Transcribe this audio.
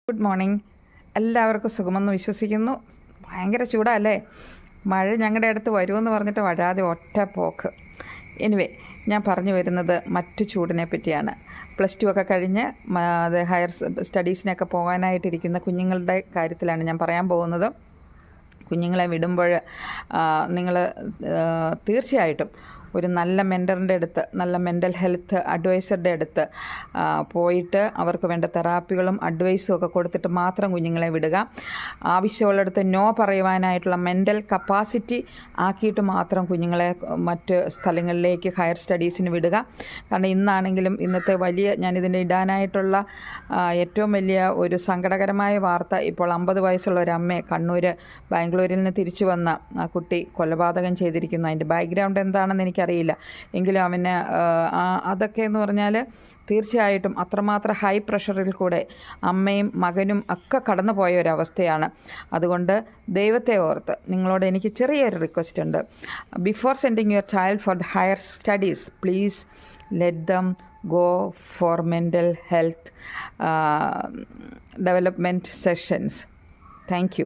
Good morning. എല്ലാവർക്കും സുഖമെന്ന് വിശ്വസിക്കുന്നു. ഭയങ്കര ചൂടല്ലേ. മഴ ഞങ്ങളുടെ അടുത്ത് വരുമെന്ന് പറഞ്ഞിട്ട് വരാതെ ഒറ്റ പോക്ക്. എനിവേ, ഞാൻ പറഞ്ഞു വരുന്നത് മറ്റു ചൂടിനെ പറ്റിയാണ്. +2 ഒക്കെ കഴിഞ്ഞ് അത് ഹയർ സ്റ്റഡീസിനൊക്കെ പോകാനായിട്ടിരിക്കുന്ന കുഞ്ഞുങ്ങളുടെ കാര്യത്തിലാണ് ഞാൻ പറയാൻ പോകുന്നത്. കുഞ്ഞുങ്ങളെ വിടുമ്പോൾ നിങ്ങൾ തീർച്ചയായിട്ടും ഒരു നല്ല മെൻറ്ററിൻ്റെ അടുത്ത്, നല്ല മെൻ്റൽ ഹെൽത്ത് അഡ്വൈസറുടെ അടുത്ത് പോയിട്ട് അവർക്ക് വേണ്ട തെറാപ്പികളും അഡ്വൈസും ഒക്കെ കൊടുത്തിട്ട് മാത്രം കുഞ്ഞുങ്ങളെ വിടുക. ആവശ്യമുള്ളിടത്ത് നോ പറയുവാനായിട്ടുള്ള മെൻ്റൽ കപ്പാസിറ്റി ആക്കിയിട്ട് മാത്രം കുഞ്ഞുങ്ങളെ മറ്റ് സ്ഥലങ്ങളിലേക്ക് ഹയർ സ്റ്റഡീസിന് വിടുക. കാരണം ഇന്നാണെങ്കിലും ഇന്നത്തെ ഞാനിതിൻ്റെ ഇടാനായിട്ടുള്ള ഏറ്റവും വലിയ ഒരു സങ്കടകരമായ വാർത്ത, ഇപ്പോൾ 50 വയസ്സുള്ള ഒരു അമ്മയെ ബാംഗ്ലൂരിൽ നിന്ന് തിരിച്ചു വന്ന ആ കുട്ടി കൊലപാതകം ചെയ്തിരിക്കുന്നു. അതിൻ്റെ ബാക്ക്ഗ്രൗണ്ട് എന്താണെന്ന് എനിക്കറിയില്ല. എങ്കിലും അവന് അതൊക്കെ എന്ന് പറഞ്ഞാൽ തീർച്ചയായിട്ടും അത്രമാത്രം ഹൈ പ്രഷറിൽ കൂടെ അമ്മയും മകനും ഒക്കെ കടന്നു പോയ ഒരവസ്ഥയാണ്. അതുകൊണ്ട് ദൈവത്തെ ഓർത്ത് നിങ്ങളോട് എനിക്ക് ചെറിയൊരു റിക്വസ്റ്റ് ഉണ്ട്. Before sending your child for the higher studies, please let them go for mental health development sessions. Thank you.